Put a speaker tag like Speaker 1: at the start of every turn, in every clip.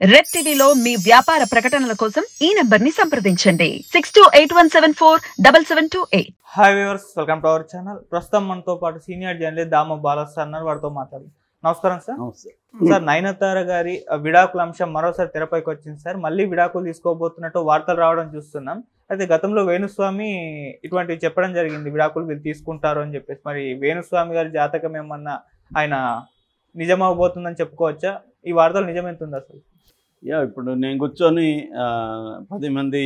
Speaker 1: Red టీవీలో మీ వ్యాపార ప్రకటనల కోసం ఈ నంబర్ ని సంప్రదించండి 6281747728.
Speaker 2: Hi viewers, welcome to our channel. ప్రస్తుతం మనతో పాటు సీనియర్ జర్నలిస్ట్ దామ బాలస్ అన్నారు, వారితో మాట్లాడు. నమస్కారం సార్. సార్, నయనతార గారి విడాకుల అంశం మరోసారి తెరపైకి వచ్చింది సార్. మళ్ళీ విడాకులు తీసుకోబోతున్నట్టు వార్తలు రావడం చూస్తున్నాం. అయితే గతంలో వేణుస్వామి ఇటువంటివి చెప్పడం జరిగింది, విడాకులు వీళ్ళు తీసుకుంటారు అని చెప్పేసి. మరి వేణుస్వామి గారి జాతకం ఏమన్నా ఆయన నిజమవబోతుందని చెప్పుకోవచ్చా? ఈ వార్తలు నిజమెంతుంది అసలు?
Speaker 3: ఇప్పుడు నేను కూర్చొని 10 మంది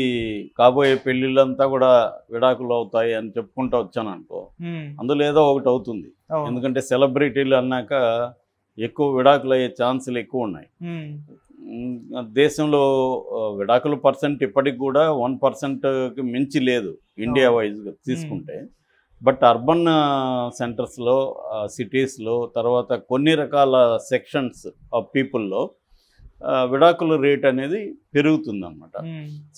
Speaker 3: కాబోయే పెళ్ళిళ్ళంతా కూడా విడాకులు అవుతాయి అని చెప్పుకుంటూ వచ్చాను అనుకో, అందులో ఏదో ఒకటి అవుతుంది. ఎందుకంటే సెలబ్రిటీలు అన్నాక ఎక్కువ విడాకులు అయ్యే ఛాన్సులు ఎక్కువ ఉన్నాయి. దేశంలో విడాకుల పర్సెంట్ ఇప్పటికి కూడా 1%కి మించి లేదు ఇండియా వైజ్గా తీసుకుంటే. బట్ అర్బన్ సెంటర్స్లో, సిటీస్లో, తర్వాత కొన్ని రకాల సెక్షన్స్ ఆఫ్ పీపుల్లో విడాకుల రేట్ అనేది పెరుగుతుందన్నమాట.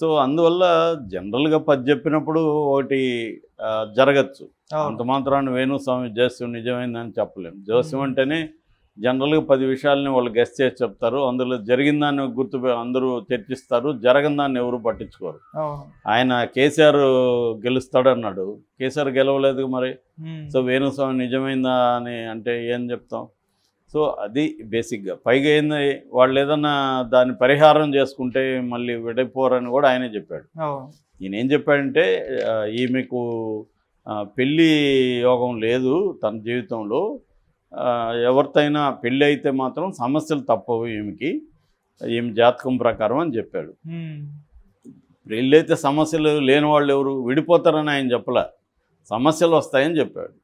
Speaker 3: సో అందువల్ల జనరల్గా 10 చెప్పినప్పుడు ఒకటి జరగచ్చు. అంత మాత్రాన్ని వేణుస్వామి జోస్యం నిజమైందని చెప్పలేము. జోస్యం అంటేనే జనరల్గా 10 విషయాలని వాళ్ళు గెస్ చేసి చెప్తారు. అందులో జరిగిన దాన్ని అందరూ చర్చిస్తారు, జరగని దాన్ని ఎవరు పట్టించుకోరు. ఆయన కేసీఆర్ గెలుస్తాడన్నాడు, కేసీఆర్ గెలవలేదు మరి. సో వేణుస్వామి నిజమైందా అని అంటే ఏం చెప్తాం? సో అది బేసిక్గా. పైగా ఏంది, వాళ్ళు ఏదన్నా దాన్ని పరిహారం చేసుకుంటే మళ్ళీ విడిపోరని కూడా ఆయనే చెప్పాడు. ఈయన ఏం చెప్పాడంటే, ఈమెకు పెళ్ళి యోగం లేదు తన జీవితంలో, ఎవరితైనా పెళ్ళి అయితే మాత్రం సమస్యలు తప్పవు ఈమెకి, ఈమె జాతకం ప్రకారం అని చెప్పాడు. పెళ్ళి అయితే సమస్యలు లేని వాళ్ళు ఎవరు విడిపోతారని ఆయన చెప్పలే, సమస్యలు వస్తాయని చెప్పాడు.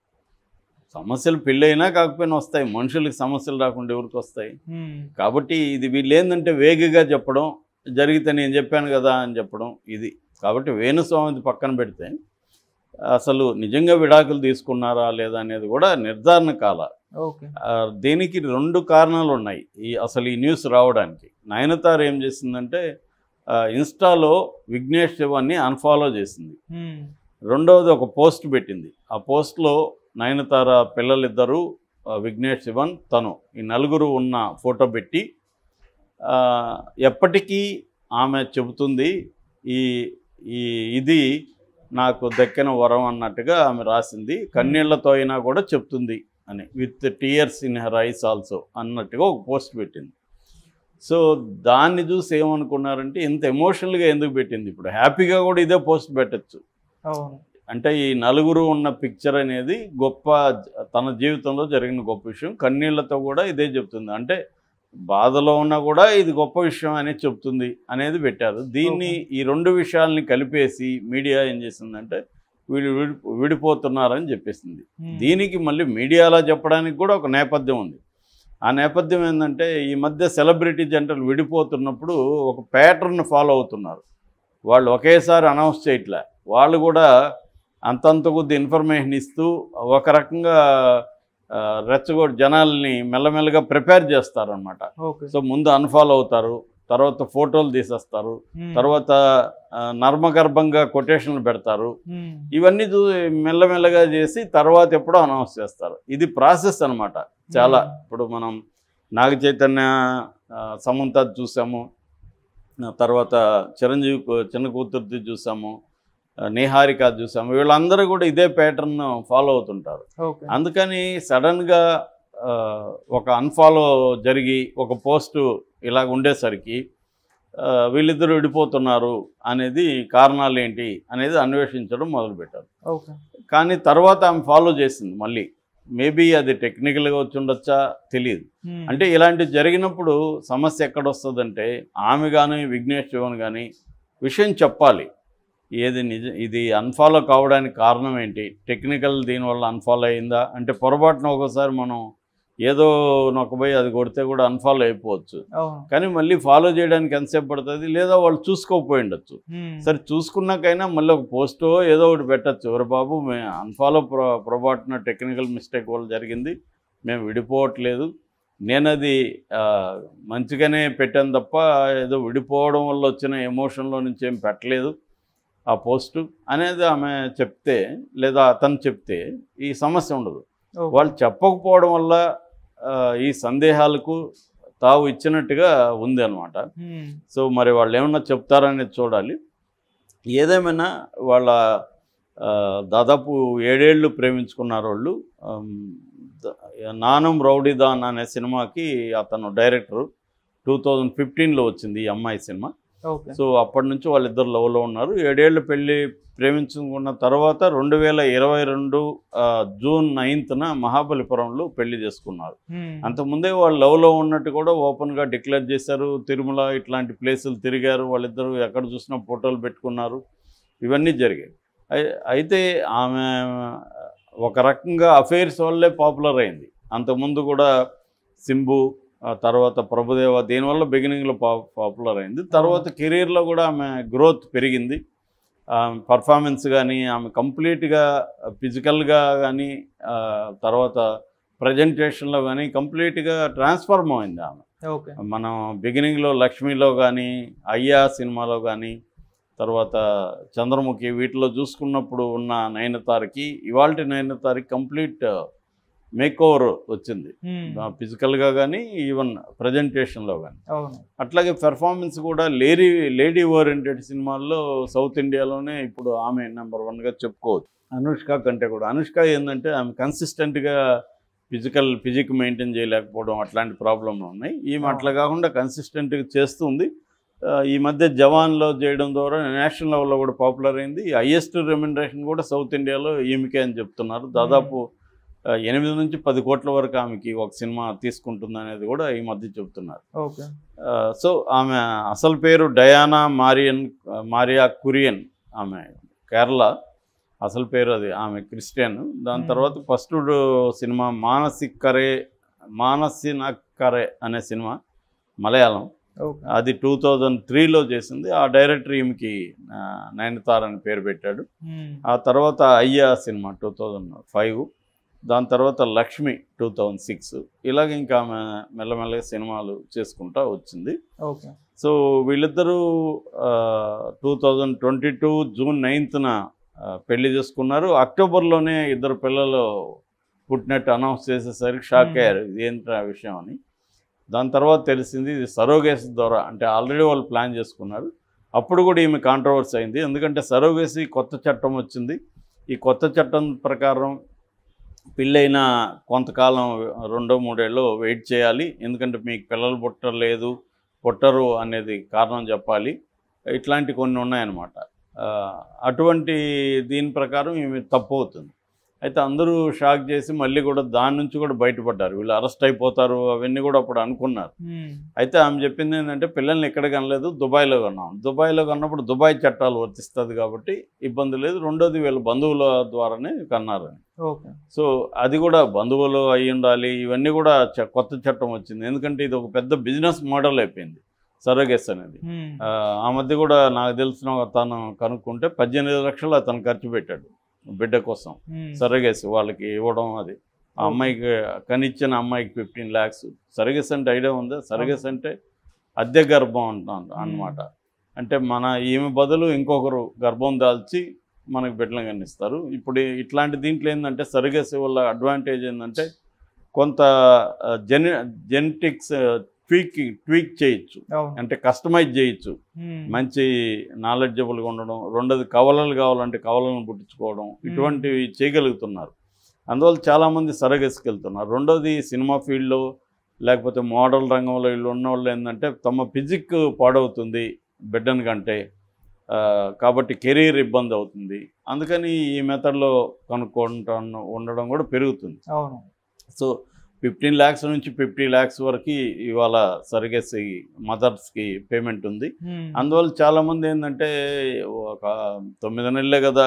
Speaker 3: సమస్యలు పెళ్ళైనా కాకపోయినా వస్తాయి, మనుషులకి సమస్యలు రాకుండా ఎవరికి వస్తాయి? కాబట్టి ఇది వీళ్ళు ఏంటంటే వేగంగా చెప్పడం, జరిగితే నేను చెప్పాను కదా అని చెప్పడం ఇది. కాబట్టి వేణుస్వామిది పక్కన పెడితే అసలు నిజంగా విడాకులు తీసుకున్నారా లేదా అనేది కూడా నిర్ధారణ కాల. దీనికి 2 కారణాలు ఉన్నాయి అసలు ఈ న్యూస్ రావడానికి. నయనతార ఏం చేసిందంటే, ఇన్స్టాలో విఘ్నేష్ శివాన్ని అన్ఫాలో చేసింది. రెండవది ఒక పోస్ట్ పెట్టింది. ఆ పోస్ట్లో నయనతార పిల్లలిద్దరూ, విఘ్నేష్ శివన్, తను, ఈ నలుగురు ఉన్న ఫోటో పెట్టి ఎప్పటికీ ఆమె చెబుతుంది ఇది నాకు దక్కిన వరం అన్నట్టుగా ఆమె రాసింది. కన్నీళ్లతో అయినా కూడా చెప్తుంది అని, with tears in her eyes also అన్నట్టుగా ఒక పోస్ట్ పెట్టింది. సో దాన్ని చూసి ఏమనుకున్నారంటే, ఇంత ఎమోషనల్గా ఎందుకు పెట్టింది? ఇప్పుడు హ్యాపీగా కూడా ఇదే పోస్ట్ పెట్టచ్చు. అంటే ఈ నలుగురు ఉన్న పిక్చర్ అనేది గొప్ప, తన జీవితంలో జరిగిన గొప్ప విషయం, కన్నీళ్లతో కూడా ఇదే చెప్తుంది. అంటే బాధలో ఉన్నా కూడా ఇది గొప్ప విషయం అనేది చెప్తుంది అనేది పెట్టారు. దీన్ని ఈ 2 విషయాల్ని కలిపేసి మీడియా ఏం చేసిందంటే, వీళ్ళు విడిపోతున్నారని చెప్పేసింది. దీనికి మళ్ళీ మీడియాలో చెప్పడానికి కూడా ఒక నేపథ్యం ఉంది. ఆ నేపథ్యం ఏంటంటే, ఈ మధ్య సెలబ్రిటీ జంటలు విడిపోతున్నప్పుడు ఒక ప్యాటర్న్ ఫాలో అవుతున్నారు. వాళ్ళు ఒకేసారి అనౌన్స్ చేయట్లే, వాళ్ళు కూడా అంతంత కొద్ది ఇన్ఫర్మేషన్ ఇస్తూ ఒక రకంగా రెచ్చగొట్టి జనాల్ని మెల్లమెల్లగా ప్రిపేర్ చేస్తారనమాట. సో ముందు అన్ఫాలో అవుతారు, తర్వాత ఫోటోలు తీసేస్తారు, తర్వాత నర్మగర్భంగా కొటేషన్లు పెడతారు. ఇవన్నీ మెల్లమెల్లగా చేసి తర్వాత ఎప్పుడో అనౌన్స్ చేస్తారు. ఇది ప్రాసెస్ అనమాట చాలా. ఇప్పుడు మనం నాగ చైతన్య, సమంత చూసాము, తర్వాత చిరంజీవి చిన్న కూతుర్ది చూసాము, నిహారిక చూసాము. వీళ్ళందరూ కూడా ఇదే ప్యాటర్న్ ఫాలో అవుతుంటారు. అందుకని సడన్గా ఒక అన్ఫాలో జరిగి ఒక పోస్టు ఇలాగ ఉండేసరికి వీళ్ళిద్దరూ విడిపోతున్నారు అనేది కారణాలు ఏంటి అనేది అన్వేషించడం మొదలుపెట్టారు. కానీ తర్వాత ఆమె ఫాలో చేసింది మళ్ళీ. మేబీ అది టెక్నికల్గా వచ్చి ఉండొచ్చా తెలియదు. అంటే ఇలాంటివి జరిగినప్పుడు సమస్య ఎక్కడొస్తుందంటే, ఆమె కానీ విఘ్నేష్ శివన్ కానీ విషయం చెప్పాలి. ఏది ఇది అన్ఫాలో కావడానికి కారణం ఏంటి, టెక్నికల్ దీనివల్ల అన్ఫాలో అయిందా అంటే, పొరపాటున ఒకసారి మనం ఏదో నొక్కబోయి అది కొడితే కూడా అన్ఫాలో అయిపోవచ్చు. కానీ మళ్ళీ ఫాలో చేయడానికి ఎంతసేపు పడుతుంది? లేదా వాళ్ళు చూసుకోకపోయి ఉండొచ్చు. సరే చూసుకున్నాకైనా మళ్ళీ ఒక పోస్టో ఏదో ఒకటి పెట్టచ్చు, ఎవరు బాబు మేము అన్ఫాలో పొరపాటున టెక్నికల్ మిస్టేక్ వల్ల జరిగింది, మేము విడిపోవట్లేదు, నేను అది మంచిగానే పెట్టాను తప్ప ఏదో విడిపోవడం వల్ల వచ్చిన ఎమోషన్లో నుంచి ఏం పెట్టలేదు ఆ పోస్టు అనేది ఆమె చెప్తే, లేదా అతను చెప్తే ఈ సమస్య ఉండదు. వాళ్ళు చెప్పకపోవడం వల్ల ఈ సందేహాలకు తావు ఇచ్చినట్టుగా ఉంది అనమాట. సో మరి వాళ్ళు ఏమన్నా చెప్తారనేది చూడాలి. ఏదేమైనా వాళ్ళ దాదాపు 7 ఏళ్ళు ప్రేమించుకున్నారు వాళ్ళు. నానం రౌడీదాన్ అనే సినిమాకి అతను డైరెక్టరు. 2015లో వచ్చింది ఈ అమ్మాయి సినిమా. సో అప్పటి నుంచి వాళ్ళిద్దరు లవ్లో ఉన్నారు. 7 ఏళ్ళు పెళ్ళి ప్రేమించుకున్న తర్వాత 2022 జూన్ 9న మహాబలిపురంలో పెళ్లి చేసుకున్నారు. అంతకుముందే వాళ్ళు లవ్లో ఉన్నట్టు కూడా ఓపెన్గా డిక్లేర్ చేశారు. తిరుమల ఇట్లాంటి ప్లేసులు తిరిగారు. వాళ్ళిద్దరూ ఎక్కడ చూసినా ఫోటోలు పెట్టుకున్నారు. ఇవన్నీ జరిగాయి. అయితే ఆమె ఒక రకంగా అఫైర్స్ వల్లే పాపులర్ అయింది. అంతకుముందు కూడా సింబు, తర్వాత ప్రభుదేవ, దీనివల్ల బిగినింగ్లో పాపులర్ అయింది. తర్వాత కెరీర్లో కూడా ఆమె గ్రోత్ పెరిగింది. పర్ఫార్మెన్స్ కానీ, ఆమె కంప్లీట్గా ఫిజికల్గా కానీ, తర్వాత ప్రజెంటేషన్లో కానీ కంప్లీట్గా ట్రాన్స్ఫార్మ్ అయింది ఆమె. మనం బిగినింగ్లో లక్ష్మిలో కానీ, అయ్యా సినిమాలో కానీ, తర్వాత చంద్రముఖి, వీటిలో చూసుకున్నప్పుడు ఉన్న నయనతారకి ఇవాల్టి నయనతారకి కంప్లీట్ మేక్ ఓవర్ వచ్చింది, ఫిజికల్గా కానీ ఈవెన్ ప్రజెంటేషన్లో కానీ. అట్లాగే పెర్ఫార్మెన్స్ కూడా లేడీ ఓరియంటెడ్ సినిమాల్లో సౌత్ ఇండియాలోనే ఇప్పుడు ఆమె నెంబర్ 1గా చెప్పుకోవచ్చు. అనుష్క కంటే కూడా. అనుష్క ఏంటంటే ఆమె కన్సిస్టెంట్గా ఫిజిక్ మెయింటైన్ చేయలేకపోవడం అట్లాంటి ప్రాబ్లంలు ఉన్నాయి. ఈమె అట్లా కాకుండా కన్సిస్టెంట్గా చేస్తుంది. ఈ మధ్య జవాన్లో చేయడం ద్వారా నేషనల్ లెవెల్లో కూడా పాపులర్ అయింది. హైయెస్ట్ రెమ్యునరేషన్ కూడా సౌత్ ఇండియాలో ఈమెకే అని చెప్తున్నారు. దాదాపు 8 నుంచి 10 కోట్ల వరకు ఆమెకి ఒక సినిమా తీసుకుంటుంది అనేది కూడా ఈ మధ్య చెబుతున్నారు. సో ఆమె అసలు పేరు డయానా మారియా కురియన్. ఆమె కేరళ అసలు పేరు అది. ఆమె క్రిస్టియన్. దాని తర్వాత ఫస్ట్ సినిమా మానసినక్కరే అనే సినిమా మలయాళం. అది 2003లో చేసింది. ఆ డైరెక్టర్ ఈమెకి నయనతార అని పేరు పెట్టాడు. ఆ తర్వాత అయ్యా సినిమా 2005, దాని తర్వాత లక్ష్మి 2006. ఇలాగ ఇంకా ఆమె మెల్లమెల్లగా సినిమాలు చేసుకుంటా వచ్చింది. సో వీళ్ళిద్దరూ 2022 జూన్ 9న పెళ్లి చేసుకున్నారు. అక్టోబర్లోనే 2 పిల్లలు పుట్టినట్టు అనౌన్స్ చేసేసరికి షాక్ అయ్యారు, ఏంటి ఆ విషయం అని. దాని తర్వాత తెలిసింది ఇది సరోగేసీ ద్వారా, అంటే ఆల్రెడీ వాళ్ళు ప్లాన్ చేసుకున్నారు. అప్పుడు కూడా ఈమె కాంట్రవర్సీ అయింది. ఎందుకంటే సరోగేసీ కొత్త చట్టం వచ్చింది. ఈ కొత్త చట్టం ప్రకారం పెళ్ళైన కొంతకాలం 2-3 ఏళ్ళు వెయిట్ చేయాలి. ఎందుకంటే మీకు పిల్లలు పుట్టరు అనేది కారణం చెప్పాలి. ఇట్లాంటి కొన్ని ఉన్నాయన్నమాట. అటువంటి దీని ప్రకారం ఈమె తప్పు అవుతుంది. అయితే అందరూ షాక్ చేసి మళ్ళీ కూడా దాని నుంచి కూడా బయటపడ్డారు. వీళ్ళు అరెస్ట్ అయిపోతారు అవన్నీ కూడా అప్పుడు అనుకున్నారు. అయితే ఆమె చెప్పింది ఏంటంటే పిల్లల్ని ఎక్కడ కనలేదు, దుబాయ్లో కన్నాం. దుబాయ్లో కన్నప్పుడు దుబాయ్ చట్టాలు వర్తిస్తుంది కాబట్టి ఇబ్బంది లేదు. రెండోది వీళ్ళ బంధువుల ద్వారానే కన్నారని. సో అది కూడా బంధువులు అయి ఉండాలి. ఇవన్నీ కూడా కొత్త చట్టం వచ్చింది. ఎందుకంటే ఇది ఒక పెద్ద బిజినెస్ మోడల్ అయిపోయింది సరోగేస్ అనేది. ఆ మధ్య కూడా నాకు తెలిసిన అతను కనుక్కుంటే 18 లక్షలు అతను ఖర్చు పెట్టాడు బిడ్డ కోసం సరోగేసి వాళ్ళకి ఇవ్వడం. అది ఆ అమ్మాయికి కనిచ్చిన అమ్మాయికి 15 lakhs. సరోగేసి అంటే ఐడియా ఉందా? సరోగేసి అంటే అద్దె గర్భం అన్నమాట. అంటే ఈమె బదులు ఇంకొకరు గర్భం దాల్చి మనకు బిడ్డలను కనిస్తారు. ఇప్పుడు ఇట్లాంటి దీంట్లో ఏంటంటే సరోగేసి వల్ల అడ్వాంటేజ్ ఏంటంటే కొంత జెనెటిక్స్ ట్వీక్ చేయొచ్చు, అంటే కస్టమైజ్ చేయొచ్చు. మంచి నాలెడ్జబుల్గా ఉండడం. రెండోది కవలలు కావాలంటే కవలను పుట్టించుకోవడం, ఇటువంటివి చేయగలుగుతున్నారు. అందువల్ల చాలామంది సరోగేసికి వెళ్తున్నారు. రెండోది సినిమా ఫీల్డ్లో లేకపోతే మోడల్ రంగంలో వీళ్ళు ఉన్న వాళ్ళు ఏంటంటే తమ ఫిజిక్ పాడవుతుంది బిడ్డని కంటే, కాబట్టి కెరీర్ ఇబ్బంది అవుతుంది. అందుకని ఈ మెథడ్లో కనుక్కుంటూ ఉండడం కూడా పెరుగుతుంది. సో 15 lakhs నుంచి 50 lakhs వరకు ఇవాళ సరోగేసి మదర్స్కి పేమెంట్ ఉంది. అందువల్ల చాలామంది ఏంటంటే ఒక 9 నెలలే కదా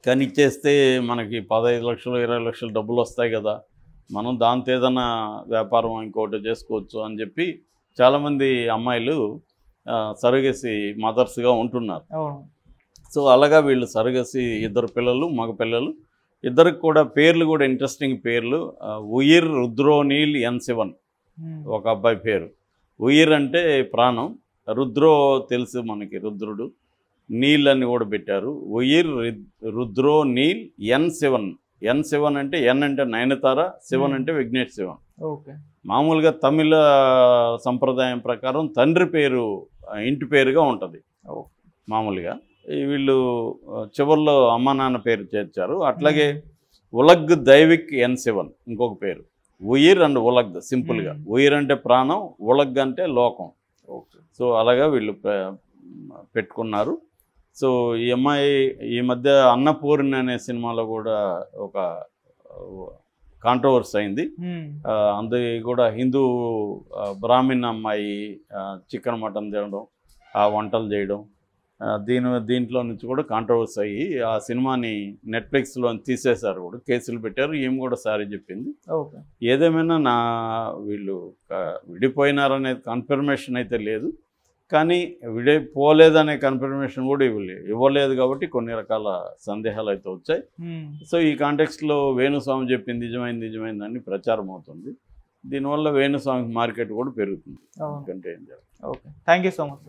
Speaker 3: కానీ ఇచ్చేస్తే మనకి 15 లక్షలు 20 లక్షలు డబ్బులు వస్తాయి కదా, మనం దాంతో ఏదైనా వ్యాపారం ఇంకోటి చేసుకోవచ్చు అని చెప్పి చాలామంది అమ్మాయిలు సరోగేసి మదర్స్గా ఉంటున్నారు. సో అలాగా వీళ్ళు సరోగేసి 2 పిల్లలు, మగ పిల్లలు. ఇద్దరికి కూడా పేర్లు కూడా ఇంట్రెస్టింగ్ పేర్లు. ఉయిర్ రుద్రోనీల్ N7 ఒక అబ్బాయి పేరు. ఉయిర్ అంటే ప్రాణం, రుద్రో తెలుసు మనకి రుద్రుడు, నీల్ అని కూడా పెట్టారు. ఉయిర్ రుద్రోనీల్ N7 N7 అంటే ఎన్ అంటే నయనతార, శివన్ అంటే విఘ్నేష్ శివన్.
Speaker 2: ఓకే.
Speaker 3: మామూలుగా తమిళ సంప్రదాయం ప్రకారం తండ్రి పేరు ఇంటి పేరుగా ఉంటుంది మామూలుగా. వీళ్ళు చివరిలో అమ్మ నాన్న పేరు చేర్చారు. అట్లాగే ఉలగ్ దైవిక్ N7 ఇంకొక పేరు. ఉయిర్ అండ్ ఉలగ్ సింపుల్గా. ఉయిర్ అంటే ప్రాణం, ఉలగ్ అంటే లోకం. సో అలాగా వీళ్ళు పెట్టుకున్నారు. సో ఈ అమ్మాయి ఈ మధ్య అన్నపూర్ణ అనే సినిమాలో కూడా ఒక కాంట్రవర్సీ అయింది. అందు కూడా హిందూ బ్రాహ్మణ్ అమ్మాయి చికెన్ మటన్ తినడం, ఆ వంటలు చేయడం, దీంట్లో నుంచి కూడా కాంట్రవర్సీ అయ్యి ఆ సినిమాని నెట్ఫ్లిక్స్లో తీసేశారు, కూడా కేసులు పెట్టారు. ఏమి కూడా సారీ చెప్పింది. ఏదేమైనా వీళ్ళు విడిపోయినారనేది కన్ఫర్మేషన్ అయితే లేదు, కానీ విడిపోలేదనే కన్ఫర్మేషన్ కూడా ఇవ్వలేదు కాబట్టి కొన్ని రకాల సందేహాలు అయితే వచ్చాయి. సో ఈ కాంటెక్స్ట్లో వేణుస్వామి చెప్పింది నిజమైందని ప్రచారం అవుతుంది. దీనివల్ల వేణుస్వామి మార్కెట్ కూడా పెరుగుతుంది. ఎందుకంటే ఏం చేయాలి.
Speaker 2: Okay, thank you so much.